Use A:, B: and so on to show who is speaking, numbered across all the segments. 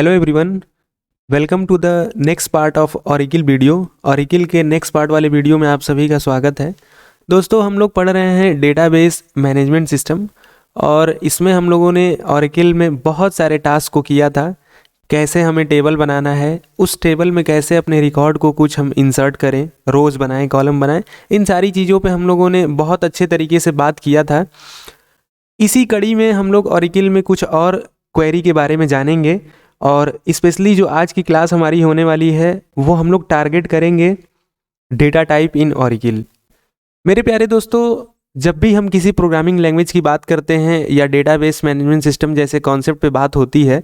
A: Hello everyone, welcome to the next part of Oracle video. Oracle के next part वाले video में आप सभी का स्वागत है। दोस्तों, हम लोग पढ़ रहे हैं डेटाबेस मैनेजमेंट सिस्टम और इसमें हम लोगों ने ऑरिकिल में बहुत सारे टास्क को किया था। कैसे हमें टेबल बनाना है, उस टेबल में कैसे अपने रिकॉर्ड को कुछ हम इंसर्ट करें, रोज़ बनाएं, कॉलम बनाएं, इन सारी चीज़ों पे हम लोगों ने बहुत अच्छे तरीके से बात किया था। इसी कड़ी में हम लोग ऑरिकिल में कुछ और क्वेरी के बारे में जानेंगे और स्पेशली जो आज की क्लास हमारी होने वाली है वो हम लोग टारगेट करेंगे डेटा टाइप इन ऑरिकिल। मेरे प्यारे दोस्तों, जब भी हम किसी प्रोग्रामिंग लैंग्वेज की बात करते हैं या डेटाबेस मैनेजमेंट सिस्टम जैसे कॉन्सेप्ट पे बात होती है,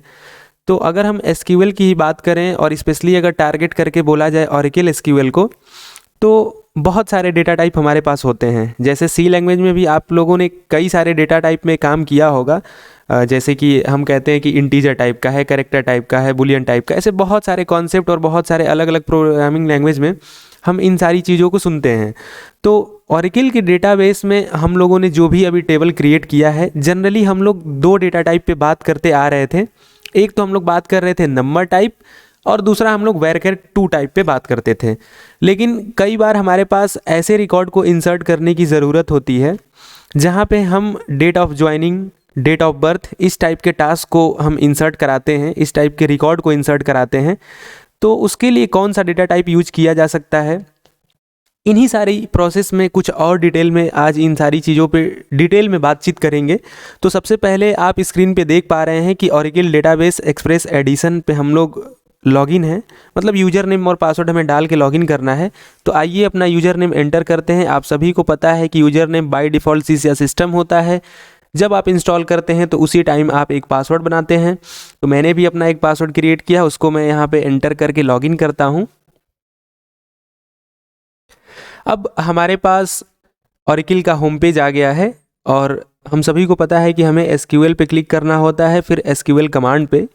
A: तो अगर हम एसक्यूएल की ही बात करें और स्पेशली अगर टारगेट करके बोला जाए ऑरिकिल एसक्यूएल को, तो बहुत सारे डेटा टाइप हमारे पास होते हैं। जैसे सी लैंग्वेज में भी आप लोगों ने कई सारे डेटा टाइप में काम किया होगा। जैसे कि हम कहते हैं कि इंटीजर टाइप का है, कैरेक्टर टाइप का है, बुलियन टाइप का, ऐसे बहुत सारे कॉन्सेप्ट और बहुत सारे अलग अलग प्रोग्रामिंग लैंग्वेज में हम इन सारी चीज़ों को सुनते हैं। तो ऑरिकिल के डेटाबेस में हम लोगों ने जो भी अभी टेबल क्रिएट किया है, जनरली हम लोग दो डेटा टाइप पे बात करते आ रहे थे। एक तो हम लोग बात कर रहे थे नंबर टाइप और दूसरा हम लोग वेरकर 2 टाइप पे बात करते थे। लेकिन कई बार हमारे पास ऐसे रिकॉर्ड को इंसर्ट करने की ज़रूरत होती है जहाँ पे हम date of joining, date of birth, इस टाइप के टास्क को हम इंसर्ट कराते हैं, इस टाइप के रिकॉर्ड को इंसर्ट कराते हैं। तो उसके लिए कौन सा डेटा टाइप यूज किया जा सकता है, इन्हीं सारी प्रोसेस में कुछ और डिटेल में आज इन सारी चीज़ों पे डिटेल में बातचीत करेंगे। तो सबसे पहले आप स्क्रीन पे देख पा रहे हैं कि ऑरिकिल डेटाबेस एक्सप्रेस एडिशन पे हम लोग लॉगिन है, मतलब यूज़र नेम और पासवर्ड हमें डाल के लॉगिन करना है। तो आइए अपना यूज़र नेम एंटर करते हैं। आप सभी को पता है कि यूज़र नेम बाय डिफ़ॉल्ट सिस या सिस्टम होता है। जब आप इंस्टॉल करते हैं तो उसी टाइम आप एक पासवर्ड बनाते हैं। तो मैंने भी अपना एक पासवर्ड क्रिएट किया, उसको मैं यहाँ पे एंटर करके लॉगिन करता हूँ। अब हमारे पास ऑरिकिल का होम पेज आ गया है और हम सभी को पता है कि हमें एसक्यूएल पे क्लिक करना होता है, फिर एसक्यूएल कमांड पे,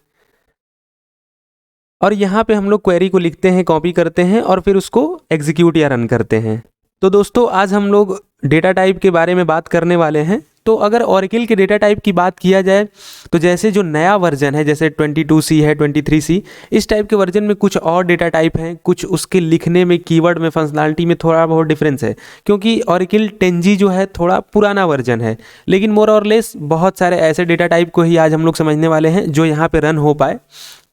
A: और यहाँ पे हम लोग क्वेरी को लिखते हैं, कॉपी करते हैं और फिर उसको एग्जीक्यूट या रन करते हैं। तो दोस्तों, आज हम लोग डेटा टाइप के बारे में बात करने वाले हैं। तो अगर ऑरिकिल के डेटा टाइप की बात किया जाए तो जैसे जो नया वर्जन है, जैसे 22C है, 23C, इस टाइप के वर्जन में कुछ और डेटा टाइप हैं, कुछ उसके लिखने में, कीवर्ड में, फंक्शनलिटी में थोड़ा बहुत डिफरेंस है, क्योंकि ऑरिकिल 10G जो है थोड़ा पुराना वर्जन है। लेकिन मोर और लेस बहुत सारे ऐसे डेटा टाइप को ही आज हम लोग समझने वाले हैं जो यहाँ पे रन हो पाए।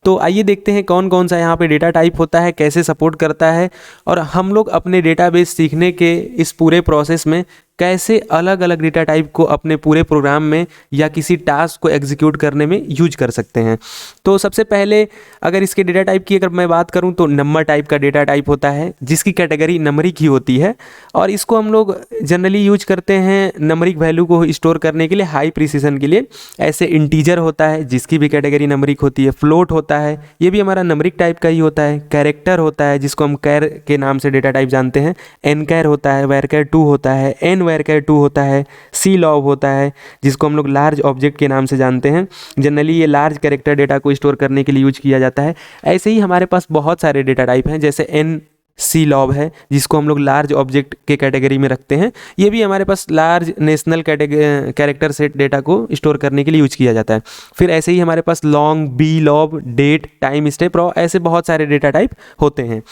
A: तो आइए देखते हैं कौन कौन सा यहाँ पे डेटा टाइप होता है, कैसे सपोर्ट करता है, और हम लोग अपने डेटाबेस सीखने के इस पूरे प्रोसेस में कैसे अलग अलग डेटा टाइप को अपने पूरे प्रोग्राम में या किसी टास्क को एग्जीक्यूट करने में यूज कर सकते हैं। तो सबसे पहले अगर इसके डेटा टाइप की अगर मैं बात करूं तो नंबर टाइप का डेटा टाइप होता है, जिसकी कैटेगरी नंबरिक ही होती है, और इसको हम लोग जनरली यूज करते हैं नंबरिक वैल्यू को स्टोर करने के लिए, हाई प्रिसीजन के लिए। ऐसे इंटीजर होता है जिसकी भी कैटेगरी नंबरिक होती है, फ्लोट होता है, ये भी हमारा नंबरिक टाइप का ही होता है, कैरेक्टर होता है जिसको हम कैर के नाम से डेटा टाइप जानते हैं, एन कैर होता है, वेरकर 2 होता है, एन वेरकर 2 होता है, सी लॉब होता है जिसको हम लोग लार्ज ऑब्जेक्ट के नाम से जानते हैं। जनरली ये लार्ज कैरेक्टर डेटा को स्टोर करने के लिए यूज किया जाता है। ऐसे ही हमारे पास बहुत सारे डेटा टाइप हैं, जैसे एन सी लॉब है जिसको हम लोग लार्ज ऑब्जेक्ट के कैटेगरी में रखते हैं। ये भी हमारे पास large national character set data को स्टोर करने के लिए यूज किया जाता है। फिर ऐसे ही हमारे पास long, B lob, date, timestamp, raw, ऐसे बहुत सारे डेटा टाइप होते हैं।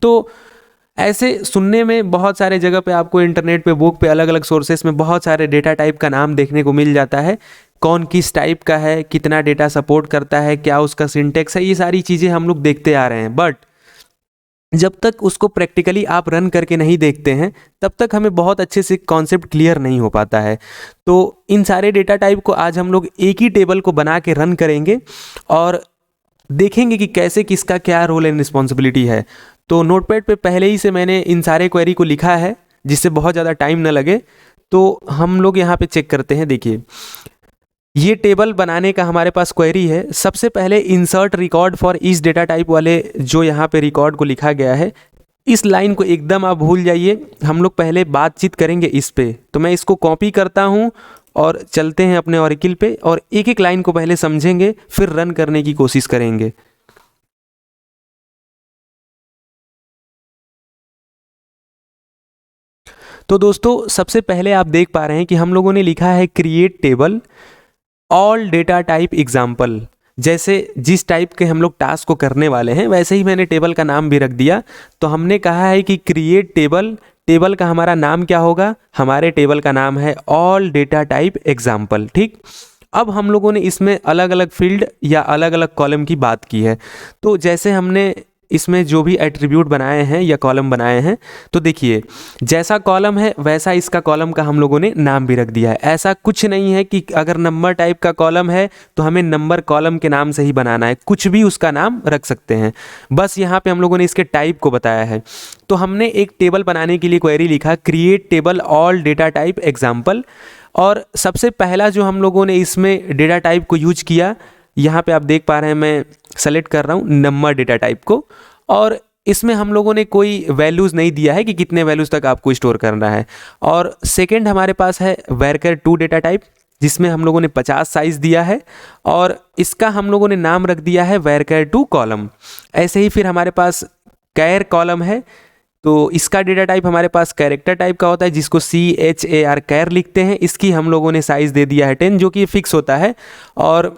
A: तो ऐसे सुनने में बहुत सारे जगह पे आपको इंटरनेट पे, बुक पे, अलग अलग सोर्सेस में बहुत सारे डेटा टाइप का नाम देखने को मिल जाता है। कौन किस टाइप का है, कितना डेटा सपोर्ट करता है, क्या उसका सिंटेक्स है, ये सारी चीज़ें हम लोग देखते आ रहे हैं। बट जब तक उसको प्रैक्टिकली आप रन करके नहीं देखते हैं तब तक हमें बहुत अच्छे से कॉन्सेप्ट क्लियर नहीं हो पाता है। तो इन सारे डेटा टाइप को आज हम लोग एक ही टेबल को बना के रन करेंगे और देखेंगे कि कैसे किसका क्या रोल एंड रिस्पॉन्सिबिलिटी है। तो नोटपैड पे पहले ही से मैंने इन सारे क्वेरी को लिखा है जिससे बहुत ज़्यादा टाइम ना लगे। तो हम लोग यहाँ पे चेक करते हैं। देखिए, ये टेबल बनाने का हमारे पास क्वेरी है। सबसे पहले इंसर्ट रिकॉर्ड फॉर इस डेटा टाइप वाले जो यहाँ पे रिकॉर्ड को लिखा गया है, इस लाइन को एकदम आप भूल जाइए, हम लोग पहले बातचीत करेंगे इस पे। तो मैं इसको कॉपी करता हूँ और चलते हैं अपने ऑरिकिल पे और एक एक लाइन को पहले समझेंगे, फिर रन करने की कोशिश करेंगे। तो दोस्तों, सबसे पहले आप देख पा रहे हैं कि हम लोगों ने लिखा है create table all data type example. जैसे जिस टाइप के हम लोग टास्क को करने वाले हैं वैसे ही मैंने टेबल का नाम भी रख दिया। तो हमने कहा है कि क्रिएट टेबल, टेबल का हमारा नाम क्या होगा, हमारे टेबल का नाम है ऑल डेटा टाइप एग्जाम्पल। ठीक, अब हम लोगों ने इसमें अलग अलग फील्ड या अलग अलग कॉलम की बात की है। तो जैसे हमने इसमें जो भी एट्रीब्यूट बनाए हैं या कॉलम बनाए हैं, तो देखिए जैसा कॉलम है वैसा इसका कॉलम का हम लोगों ने नाम भी रख दिया है। ऐसा कुछ नहीं है कि अगर नंबर टाइप का कॉलम है तो हमें नंबर कॉलम के नाम से ही बनाना है, कुछ भी उसका नाम रख सकते हैं। बस यहाँ पे हम लोगों ने इसके टाइप को बताया है। तो हमने एक टेबल बनाने के लिए क्वेरी लिखा create table all data type example, और सबसे पहला जो हम लोगों ने इसमें डेटा टाइप को यूज किया, यहाँ पे आप देख पा रहे हैं मैं सेलेक्ट कर रहा हूँ नंबर डेटा टाइप को, और इसमें हम लोगों ने कोई वैल्यूज़ नहीं दिया है कि कितने वैल्यूज़ तक आपको स्टोर करना है। और सेकंड हमारे पास है वेरकर 2 डेटा टाइप, जिसमें हम लोगों ने 50 साइज़ दिया है और इसका हम लोगों ने नाम रख दिया है वेरकर 2 कॉलम। ऐसे ही फिर हमारे पास कैर कॉलम है, तो इसका डेटा टाइप हमारे पास कैरेक्टर टाइप का होता है, जिसको CHAR कैर लिखते हैं। इसकी हम लोगों ने साइज़ दे दिया है 10, जो कि फिक्स होता है। और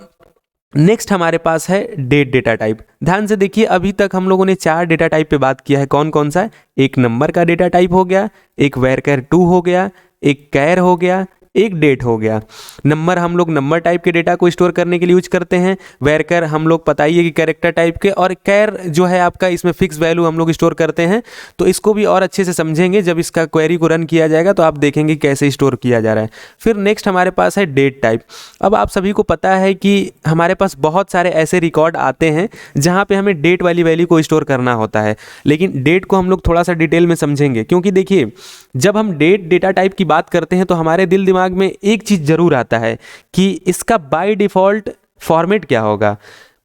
A: नेक्स्ट हमारे पास है डेट डेटा टाइप। ध्यान से देखिए, अभी तक हम लोगों ने 4 डेटा टाइप पे बात किया है। कौन कौन सा है? एक नंबर का डेटा टाइप हो गया, एक वेरकर 2 हो गया, एक कैर हो गया, एक डेट हो गया। नंबर हम लोग नंबर टाइप के डेटा को स्टोर करने के लिए यूज करते हैं, वेरकर हम लोग पता ही है कि कैरेक्टर टाइप के, और कैर जो है आपका इसमें फिक्स वैल्यू हम लोग स्टोर करते हैं। तो इसको भी और अच्छे से समझेंगे जब इसका क्वेरी को रन किया जाएगा, तो आप देखेंगे कैसे स्टोर किया जा रहा है। फिर नेक्स्ट हमारे पास है डेट टाइप। अब आप सभी को पता है कि हमारे पास बहुत सारे ऐसे रिकॉर्ड आते हैं जहाँ पे हमें डेट वाली वैल्यू को स्टोर करना होता है, लेकिन डेट को हम लोग थोड़ा सा डिटेल में समझेंगे। क्योंकि देखिए, जब हम डेट डेटा टाइप की बात करते हैं तो हमारे दिल दिमाग में एक चीज़ ज़रूर आता है कि इसका बाय डिफ़ॉल्ट फॉर्मेट क्या होगा।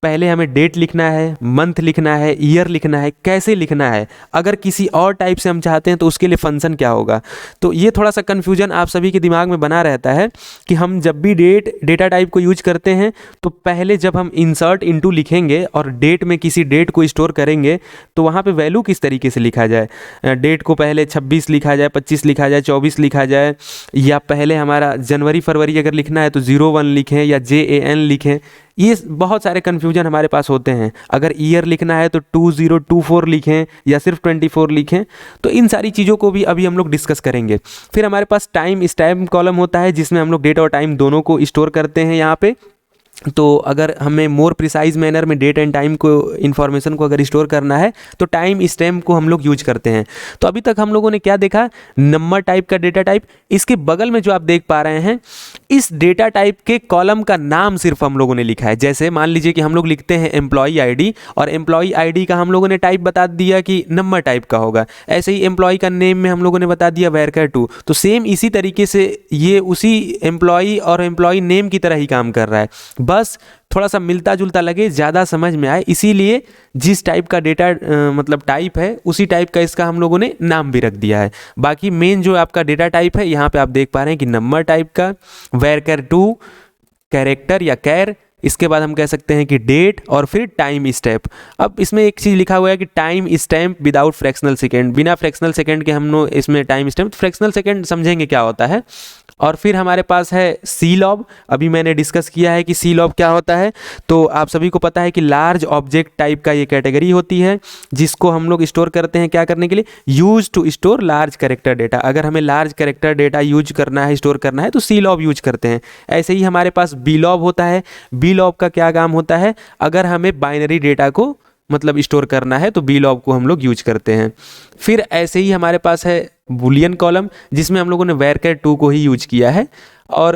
A: पहले हमें डेट लिखना है, मंथ लिखना है, ईयर लिखना है, कैसे लिखना है। अगर किसी और टाइप से हम चाहते हैं तो उसके लिए फंक्शन क्या होगा। तो ये थोड़ा सा कन्फ्यूजन आप सभी के दिमाग में बना रहता है कि हम जब भी डेटा टाइप को यूज करते हैं तो पहले जब हम इंसर्ट इनटू लिखेंगे और डेट में किसी डेट को स्टोर करेंगे तो वहाँ पे वैल्यू किस तरीके से लिखा जाए। डेट को पहले 26 लिखा जाए, 25 लिखा जाए, 24 लिखा जाए, या पहले हमारा जनवरी फरवरी अगर लिखना है तो 01 लिखें या JAN लिखें। ये बहुत सारे कन्फ्यूजन हमारे पास होते हैं। अगर ईयर लिखना है तो 2024 लिखें या सिर्फ 24 लिखें। तो इन सारी चीज़ों को भी अभी हम लोग डिस्कस करेंगे। फिर हमारे पास टाइम स्टैम्प कॉलम होता है, जिसमें हम लोग डेट और टाइम दोनों को स्टोर करते हैं यहाँ पे। तो अगर हमें मोर प्रिसाइज मैनर में डेट एंड टाइम को इन्फॉर्मेशन को अगर स्टोर करना है तो टाइम स्टैम्प को हम लोग यूज करते हैं। तो अभी तक हम लोगों ने क्या देखा, नंबर टाइप का डेटा टाइप। इसके बगल में जो आप देख पा रहे हैं, इस डेटा टाइप के कॉलम का नाम सिर्फ हम लोगों ने लिखा है। जैसे मान लीजिए कि हम लोग लिखते हैं एम्प्लॉई ID, और एम्प्लॉई ID का हम लोगों ने टाइप बता दिया कि नंबर टाइप का होगा। ऐसे ही एम्प्लॉई का नेम में हम लोगों ने बता दिया वेरकर 2। तो सेम इसी तरीके से ये उसी एम्प्लॉई और एम्प्लॉई नेम की तरह ही काम कर रहा है। बस थोड़ा सा मिलता जुलता लगे, ज़्यादा समझ में आए, इसीलिए जिस टाइप का डेटा मतलब टाइप है उसी टाइप का इसका हम लोगों ने नाम भी रख दिया है। बाकी मेन जो आपका डेटा टाइप है, यहाँ पे आप देख पा रहे हैं कि नंबर टाइप का, वेरकर 2, कैरेक्टर या कैर, इसके बाद हम कह सकते हैं कि डेट, और फिर टाइम स्टैम्प। अब इसमें एक चीज़ लिखा हुआ है कि time stamp without fractional second, बिना फ्रैक्शनल सेकेंड के हम लोग इसमें टाइम स्टैम्प, फ्रैक्शनल सेकेंड समझेंगे क्या होता है। और फिर हमारे पास है सीलॉब। अभी मैंने डिस्कस किया है कि सीलॉब क्या होता है। तो आप सभी को पता है कि लार्ज ऑब्जेक्ट टाइप का ये कैटेगरी होती है, जिसको हम लोग स्टोर करते हैं क्या करने के लिए, use to store large character data. अगर हमें लार्ज कैरेक्टर डेटा यूज करना है, स्टोर करना है, तो सीलॉब यूज करते हैं। ऐसे ही हमारे पास बीलॉब होता है। बीलॉब का क्या काम होता है, अगर हमें बाइनरी डेटा को मतलब स्टोर करना है तो बीलॉब को हम लोग यूज करते हैं। फिर ऐसे ही हमारे पास है बुलियन कॉलम, जिसमें हम लोगों ने वेरकर 2 को ही यूज किया है। और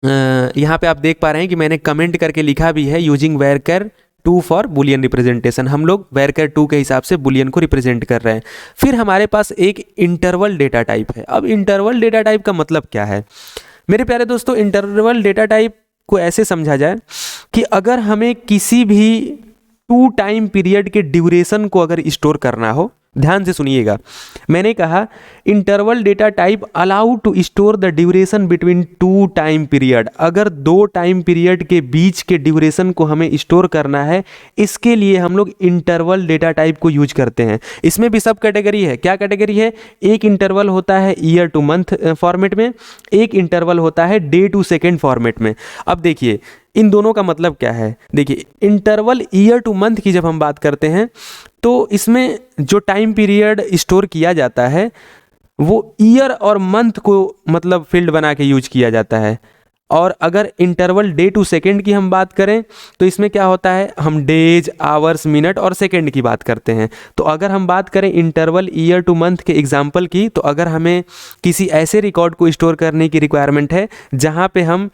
A: यहाँ पे आप देख पा रहे हैं कि मैंने कमेंट करके लिखा भी है, यूजिंग वेरकर 2 फॉर बुलियन रिप्रेजेंटेशन। हम लोग वेरकर 2 के हिसाब से बुलियन को रिप्रेजेंट कर रहे हैं। फिर हमारे पास एक इंटरवल डेटा टाइप है। अब इंटरवल डेटा टाइप का मतलब क्या है मेरे प्यारे दोस्तों? इंटरवल डेटा टाइप को ऐसे समझा जाए कि अगर हमें किसी भी 2 टाइम पीरियड के ड्यूरेशन को अगर स्टोर करना हो, ध्यान से सुनिएगा, मैंने कहा interval data type allow to store the duration between 2 time period. अगर 2 टाइम पीरियड के बीच के ड्यूरेशन को हमें स्टोर करना है, इसके लिए हम लोग इंटरवल डेटा टाइप को यूज करते हैं। इसमें भी सब कैटेगरी है। क्या कैटेगरी है? एक इंटरवल होता है ईयर टू मंथ फॉर्मेट में, एक इंटरवल होता है डे टू सेकेंड फॉर्मेट में। अब देखिए, इन दोनों का मतलब क्या है? देखिए, इंटरवल ईयर टू मंथ की जब हम बात करते हैं तो इसमें जो टाइम पीरियड स्टोर किया जाता है वो ईयर और मंथ को मतलब फील्ड बना के यूज किया जाता है। और अगर इंटरवल डे टू सेकंड की हम बात करें तो इसमें क्या होता है, हम डेज, आवर्स, मिनट और सेकंड की बात करते हैं। तो अगर हम बात करें इंटरवल ईयर टू मंथ के एग्जांपल की, तो अगर हमें किसी ऐसे रिकॉर्ड को स्टोर करने की रिक्वायरमेंट है जहाँ पे हम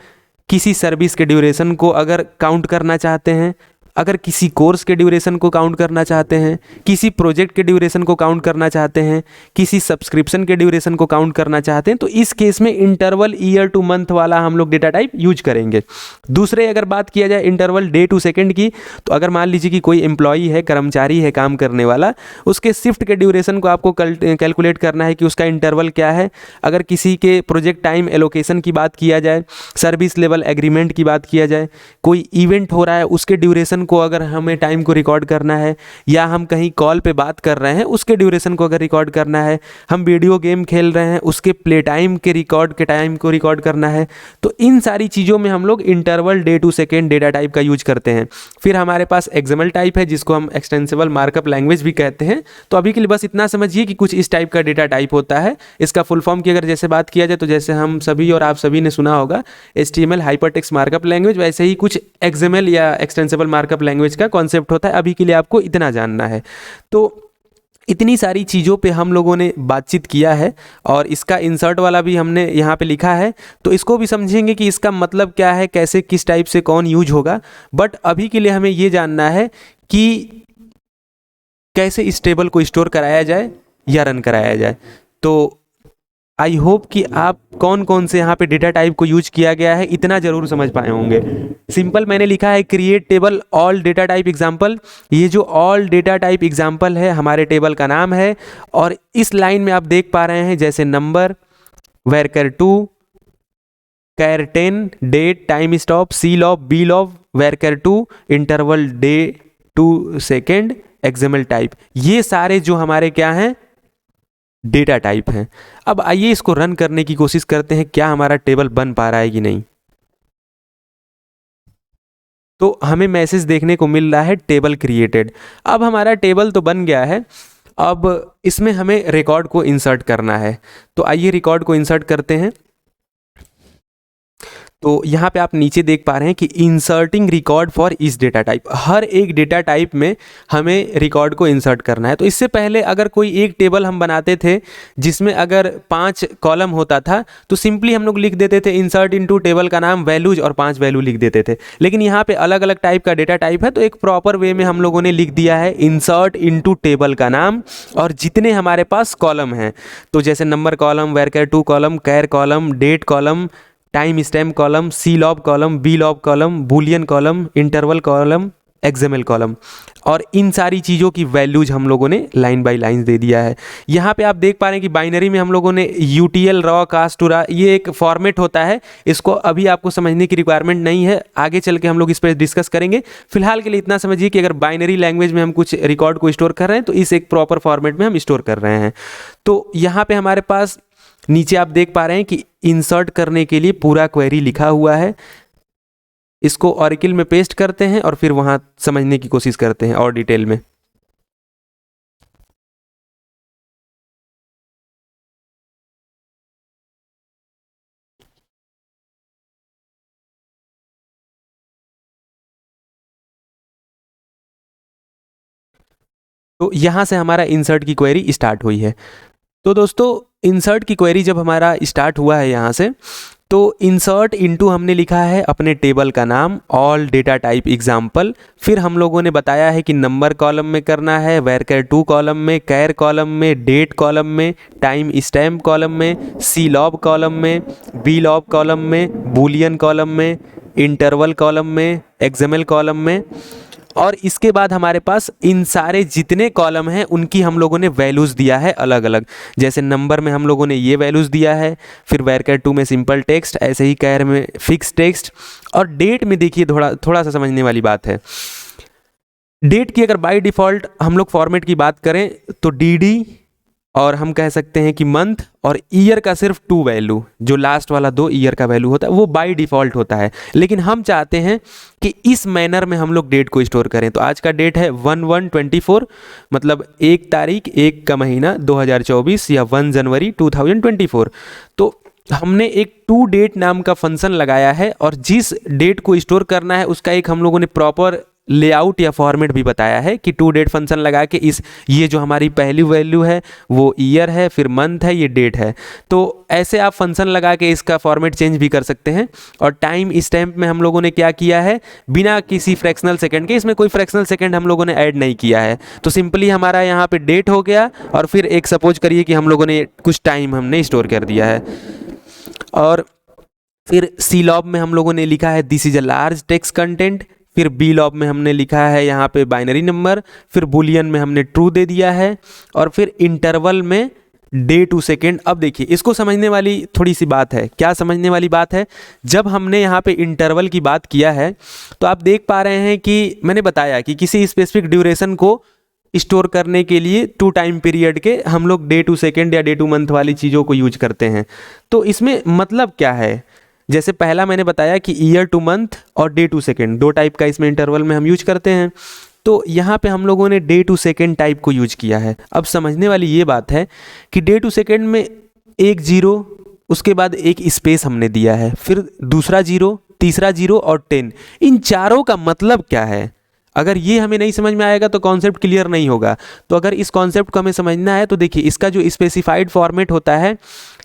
A: किसी सर्विस के ड्यूरेशन को अगर काउंट करना चाहते हैं, अगर किसी कोर्स के ड्यूरेशन को काउंट करना चाहते हैं, किसी प्रोजेक्ट के ड्यूरेशन को काउंट करना चाहते हैं, किसी सब्सक्रिप्शन के ड्यूरेशन को काउंट करना चाहते हैं, तो इस केस में इंटरवल ईयर टू मंथ वाला हम लोग डेटा टाइप यूज करेंगे। दूसरे अगर बात किया जाए इंटरवल डे टू सेकंड की, तो अगर मान लीजिए कि कोई एम्प्लॉई है, कर्मचारी है, काम करने वाला, उसके शिफ्ट के ड्यूरेशन को आपको कैलकुलेट करना है कि उसका इंटरवल क्या है। अगर किसी के प्रोजेक्ट टाइम एलोकेशन की बात किया जाए, सर्विस लेवल एग्रीमेंट की बात किया जाए, कोई इवेंट हो रहा है उसके ड्यूरेशन को अगर हमें टाइम को रिकॉर्ड करना है, या हम कहीं कॉल पे बात कर रहे हैं उसके ड्यूरेशन को अगर रिकॉर्ड करना है, हम वीडियो गेम खेल रहे हैं उसके प्ले टाइम के टाइम को रिकॉर्ड करना है, तो इन सारी चीज़ों में हम लोग interval day to second data type का यूज करते हैं। फिर हमारे पास एक्सएमएल टाइप है जिसको हम एक्सटेंसिबल मार्कअप लैंग्वेज भी कहते हैं। तो अभी के लिए बस इतना समझिए कि कुछ इस टाइप का डेटा टाइप होता है। इसका फुल फॉर्म की अगर जैसे बात किया जाए तो जैसे हम सभी और आप सभी ने सुना होगा HTML हाइपरटेक्स्ट मार्कअप लैंग्वेज, वैसे ही कुछ XML या एक्सटेंसिबल मार्कअप लैंग्वेज का कॉन्सेप्ट होता है। अभी के लिए आपको इतना जानना है। तो इतनी सारी चीज़ों पे हम लोगों ने बातचीत किया है और इसका इंसर्ट वाला भी हमने यहाँ पे लिखा है, तो इसको भी समझेंगे कि इसका मतलब क्या है, कैसे किस टाइप से कौन यूज होगा। बट अभी के लिए हमें ये जानना है कि कैसे इस टेबल को स्टोर कराया जाए या रन कराया जाए। तो आई होप कि आप कौन कौन से यहाँ पे डेटा टाइप को यूज किया गया है इतना जरूर समझ पाए होंगे। सिंपल मैंने लिखा है create table all data type example. ये जो ऑल डेटा टाइप एग्जाम्पल है हमारे टेबल का नाम है। और इस लाइन में आप देख पा रहे हैं जैसे number, varchar 2, char 10, date, timestamp, C lob, B lob, varchar 2, interval day to second, XML type, ये सारे जो हमारे क्या हैं, डेटा टाइप हैं। अब आइए इसको रन करने की कोशिश करते हैं, क्या हमारा टेबल बन पा रहा है कि नहीं। तो हमें मैसेज देखने को मिल रहा है टेबल क्रिएटेड। अब हमारा टेबल तो बन गया है, अब इसमें हमें रिकॉर्ड को इंसर्ट करना है। तो आइए रिकॉर्ड को इंसर्ट करते हैं। तो यहाँ पे आप नीचे देख पा रहे हैं कि इंसर्टिंग रिकॉर्ड फॉर इस डेटा टाइप, हर एक डेटा टाइप में हमें रिकॉर्ड को इंसर्ट करना है। तो इससे पहले अगर कोई एक टेबल हम बनाते थे जिसमें अगर 5 कॉलम होता था तो सिंपली हम लोग लिख देते थे इंसर्ट इनटू टेबल का नाम वैल्यूज और 5 वैल्यू लिख देते थे। लेकिन यहाँ पे अलग अलग टाइप का डेटा टाइप है, तो एक प्रॉपर वे में हम लोगों ने लिख दिया है इंसर्ट इनटू टेबल का नाम और जितने हमारे पास कॉलम हैं, तो जैसे number column, varchar 2 column, char column, date column, timestamp column, C lob column, B lob column, boolean column, interval column, XML column, और इन सारी चीज़ों की वैल्यूज हम लोगों ने लाइन बाय लाइन दे दिया है। यहाँ पे आप देख पा रहे हैं कि बाइनरी में हम लोगों ने UTL, रॉ, कास्ट टू रा, ये एक फॉर्मेट होता है। इसको अभी आपको समझने की रिक्वायरमेंट नहीं है, आगे चल के हम लोग इस पर डिस्कस करेंगे। फिलहाल के लिए इतना समझिए कि अगर बाइनरी लैंग्वेज में हम कुछ रिकॉर्ड को स्टोर कर रहे हैं तो इस एक प्रॉपर फॉर्मेट में हम स्टोर कर रहे हैं। तो यहाँ पे हमारे पास नीचे आप देख पा रहे हैं कि इंसर्ट करने के लिए पूरा क्वेरी लिखा हुआ है। इसको ऑरेकल में पेस्ट करते हैं और फिर वहां समझने की कोशिश करते हैं और डिटेल में। तो यहां से हमारा इंसर्ट की क्वेरी स्टार्ट हुई है। तो दोस्तों इंसर्ट की क्वेरी जब हमारा स्टार्ट हुआ है यहाँ से, तो इंसर्ट इनटू हमने लिखा है अपने टेबल का नाम ऑल डेटा टाइप एग्जाम्पल। फिर हम लोगों ने बताया है कि नंबर कॉलम में करना है, वेरकर 2 कॉलम में, कैर कॉलम में, डेट कॉलम में, टाइम स्टैम्प कॉलम में, सी लॉब कॉलम में, बी लॉब कॉलम में, बूलियन कॉलम में, इंटरवल कॉलम में, एक्सएमएल कॉलम में। और इसके बाद हमारे पास इन सारे जितने कॉलम हैं उनकी हम लोगों ने वैल्यूज़ दिया है अलग अलग। जैसे नंबर में हम लोगों ने ये वैल्यूज़ दिया है, फिर वेरकर 2 में सिंपल टेक्स्ट, ऐसे ही कैर में फिक्स टेक्स्ट, और डेट में देखिए थोड़ा सा समझने वाली बात है। डेट की अगर बाय डिफ़ॉल्ट हम लोग फॉर्मेट की बात करें तो DD और हम कह सकते हैं कि मंथ और ईयर का सिर्फ 2 वैल्यू, जो लास्ट वाला 2 ईयर का वैल्यू होता है वो बाय डिफ़ॉल्ट होता है। लेकिन हम चाहते हैं कि इस मैनर में हम लोग डेट को स्टोर करें। तो आज का डेट है 1/1/24, मतलब 1 तारीख 1 का महीना 2024 या 1 जनवरी 2024। तो हमने एक टू डेट नाम का फंक्शन लगाया है और जिस डेट को स्टोर करना है उसका एक हम लोगों ने प्रॉपर लेआउट या फॉर्मेट भी बताया है कि टू डेट फंक्शन लगा के ये जो हमारी पहली वैल्यू है वो ईयर है, फिर मंथ है, ये डेट है। तो ऐसे आप फंक्शन लगा के इसका फॉर्मेट चेंज भी कर सकते हैं। और टाइम स्टैम्प में हम लोगों ने क्या किया है, बिना किसी फ्रैक्शनल सेकंड के, इसमें कोई फ्रैक्शनल सेकंड हम लोगों ने ऐड नहीं किया है। तो सिंपली हमारा यहाँ पे डेट हो गया और फिर एक सपोज करिए कि हम लोगों ने कुछ टाइम हमने स्टोर कर दिया है। और फिर सी लॉब में हम लोगों ने लिखा है this is a large text content. फिर बी लॉब में हमने लिखा है यहाँ पे बाइनरी नंबर। फिर बुलियन में हमने ट्रू दे दिया है। और फिर इंटरवल में डे टू सेकेंड। अब देखिए इसको समझने वाली थोड़ी सी बात है। क्या समझने वाली बात है, जब हमने यहाँ पे इंटरवल की बात किया है तो आप देख पा रहे हैं कि मैंने बताया कि किसी स्पेसिफिक ड्यूरेशन को स्टोर करने के लिए 2 टाइम पीरियड के हम लोग डे टू सेकेंड या डे टू मंथ वाली चीज़ों को यूज करते हैं। तो इसमें मतलब क्या है, जैसे पहला मैंने बताया कि ईयर टू मंथ और डे टू सेकेंड 2 टाइप का इसमें इंटरवल में हम यूज करते हैं। तो यहाँ पे हम लोगों ने डे टू सेकेंड टाइप को यूज किया है। अब समझने वाली ये बात है कि डे टू सेकेंड में एक जीरो, उसके बाद एक स्पेस हमने दिया है, फिर दूसरा जीरो, तीसरा जीरो और 10। इन चारों का मतलब क्या है, अगर ये हमें नहीं समझ में आएगा तो कॉन्सेप्ट क्लियर नहीं होगा। तो अगर इस कॉन्सेप्ट को हमें समझना है तो देखिए इसका जो स्पेसिफाइड फॉर्मेट होता है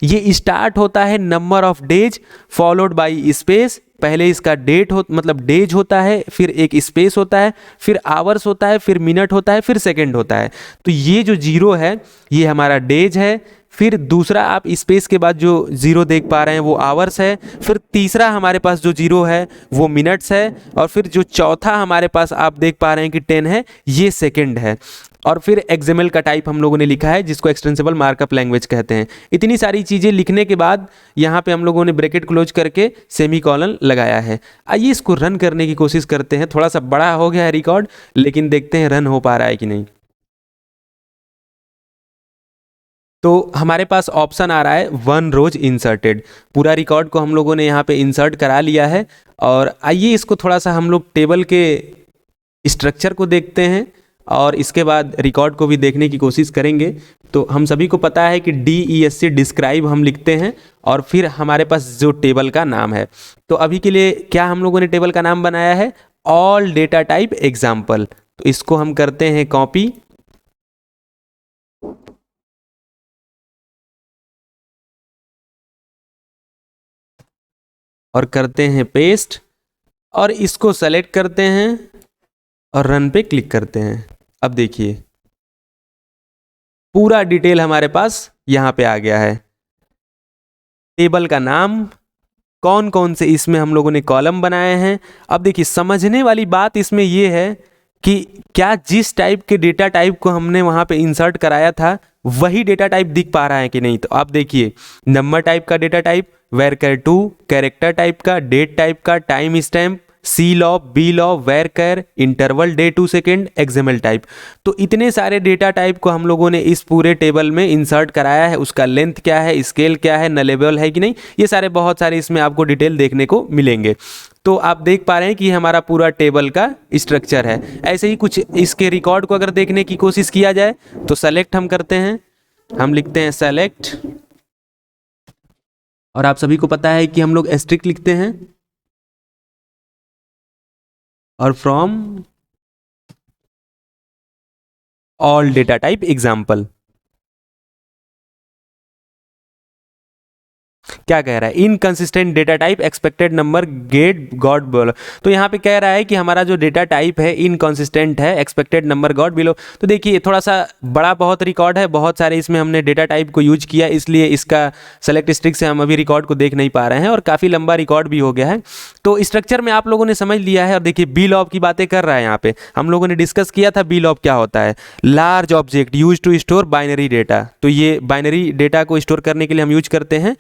A: ये स्टार्ट होता है number of days followed by space. पहले इसका डेट हो मतलब डेज होता है, फिर एक स्पेस होता है, फिर आवर्स होता है, फिर मिनट होता है, फिर सेकंड होता है। तो ये जो जीरो है ये हमारा डेज है। फिर दूसरा आप स्पेस के बाद जो जीरो देख पा रहे हैं वो आवर्स है। फिर तीसरा हमारे पास जो जीरो है वो मिनट्स है। और फिर जो चौथा हमारे पास आप देख पा रहे हैं कि 10 है, ये सेकंड है। और फिर एक्सएमएल का टाइप हम लोगों ने लिखा है जिसको एक्सटेंसिबल मार्कअप लैंग्वेज कहते हैं। इतनी सारी चीज़ें लिखने के बाद यहाँ पे हम लोगों ने ब्रैकेट क्लोज करके सेमीकोलन लगाया है। आइए इसको रन करने की कोशिश करते हैं। थोड़ा सा बड़ा हो गया है रिकॉर्ड, लेकिन देखते हैं रन हो पा रहा है कि नहीं। तो हमारे पास ऑप्शन आ रहा है 1 रोज इंसर्टेड। पूरा रिकॉर्ड को हम लोगों ने यहाँ पे इंसर्ट करा लिया है। और आइए इसको थोड़ा सा हम लोग टेबल के स्ट्रक्चर को देखते हैं और इसके बाद रिकॉर्ड को भी देखने की कोशिश करेंगे। तो हम सभी को पता है कि DESC डिस्क्राइब हम लिखते हैं और फिर हमारे पास जो टेबल का नाम है। तो अभी के लिए क्या हम लोगों ने टेबल का नाम बनाया है, ऑल डेटा टाइप एग्जाम्पल। तो इसको हम करते हैं कॉपी और करते हैं पेस्ट और इसको सेलेक्ट करते हैं और रन पे क्लिक करते हैं। अब देखिए पूरा डिटेल हमारे पास यहाँ पे आ गया है। टेबल का नाम, कौन कौन से इसमें हम लोगों ने कॉलम बनाए हैं। अब देखिए समझने वाली बात इसमें ये है कि क्या जिस टाइप के डेटा टाइप को हमने वहाँ पे इंसर्ट कराया था वही डेटा टाइप दिख पा रहा है कि नहीं। तो आप देखिए नंबर टाइप का data type, var2, character type का, डेट टाइप का, time stamp, C LOB, B LOB, var, interval, day to second, XML type. तो इतने सारे डेटा टाइप को हम लोगों ने इस पूरे टेबल में इंसर्ट कराया है। उसका लेंथ क्या है, स्केल क्या है, नलेबल है कि नहीं, ये सारे बहुत सारे इसमें आपको डिटेल देखने को मिलेंगे। तो आप देख पा रहे हैं कि हमारा पूरा टेबल का स्ट्रक्चर है। ऐसे ही कुछ इसके रिकॉर्ड को अगर देखने की कोशिश किया जाए तो सेलेक्ट हम करते हैं, हम लिखते हैं सेलेक्ट और आप सभी को पता है कि हम लोग एस्ट्रिक लिखते हैं और from all data type example. क्या कह रहा है, inconsistent data type expected number get got below. तो यहाँ पे कह रहा है कि हमारा जो डेटा टाइप है इनकंसिस्टेंट है, एक्सपेक्टेड नंबर गॉट बिलो। तो देखिए थोड़ा सा बड़ा बहुत रिकॉर्ड है, बहुत सारे इसमें हमने डेटा टाइप को यूज किया, इसलिए इसका सेलेक्ट स्ट्रिक से हम अभी रिकॉर्ड को देख नहीं पा रहे हैं और काफ़ी लंबा रिकॉर्ड भी हो गया है। तो स्ट्रक्चर में आप लोगों ने समझ लिया है। और देखिए बी लॉब की बातें कर रहा है यहाँ पे, हम लोगों ने डिस्कस किया था बी लॉब क्या होता है, large object use to store binary data. तो ये बाइनरी डेटा को स्टोर करने के लिए हम यूज करते हैं।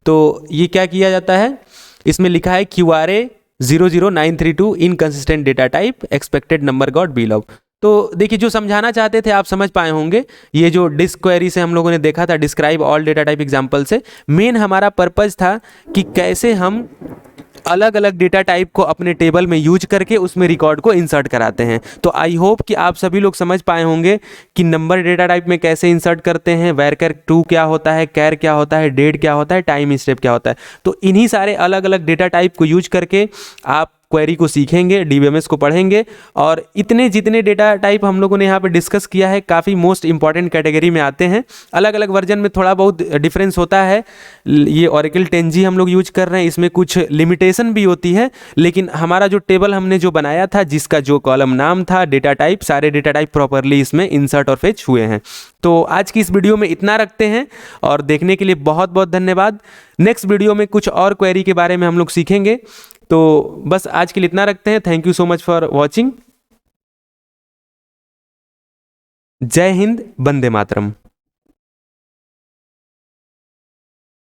A: तो ये क्या किया जाता है, इसमें लिखा है QRA 00932 inconsistent data type expected number got below. तो देखिए, जो समझाना चाहते थे आप समझ पाए होंगे। ये जो डिस्क क्वेरी से हम लोगों ने देखा था, describe all data type example से मेन हमारा पर्पज था कि कैसे हम अलग अलग डेटा टाइप को अपने टेबल में यूज करके उसमें रिकॉर्ड को इंसर्ट कराते हैं। तो आई होप कि आप सभी लोग समझ पाए होंगे कि नंबर डेटा टाइप में कैसे इंसर्ट करते हैं, वेरकर टू क्या होता है, कैर क्या होता है, डेट क्या होता है, टाइम स्टेप क्या होता है। तो इन्हीं सारे अलग अलग डेटा टाइप को यूज करके आप क्वेरी को सीखेंगे, डीबीएमएस को पढ़ेंगे। और इतने जितने डेटा टाइप हम लोगों ने यहाँ पे डिस्कस किया है काफ़ी मोस्ट इंपॉर्टेंट कैटेगरी में आते हैं। अलग अलग वर्जन में थोड़ा बहुत डिफरेंस होता है। ये ओरेकल 10G हम लोग यूज कर रहे हैं, इसमें कुछ लिमिटेशन भी होती है, लेकिन हमारा जो टेबल हमने जो बनाया था, जिसका जो कॉलम नाम था डेटा टाइप, सारे डेटा टाइप प्रॉपरली इसमें इंसर्ट और फेच हुए हैं। तो आज की इस वीडियो में इतना रखते हैं और देखने के लिए बहुत बहुत धन्यवाद। नेक्स्ट वीडियो में कुछ और क्वेरी के बारे में हम लोग सीखेंगे। तो बस आज के लिए इतना रखते हैं। Thank you so much for watching. जय हिंद, वंदे मातरम।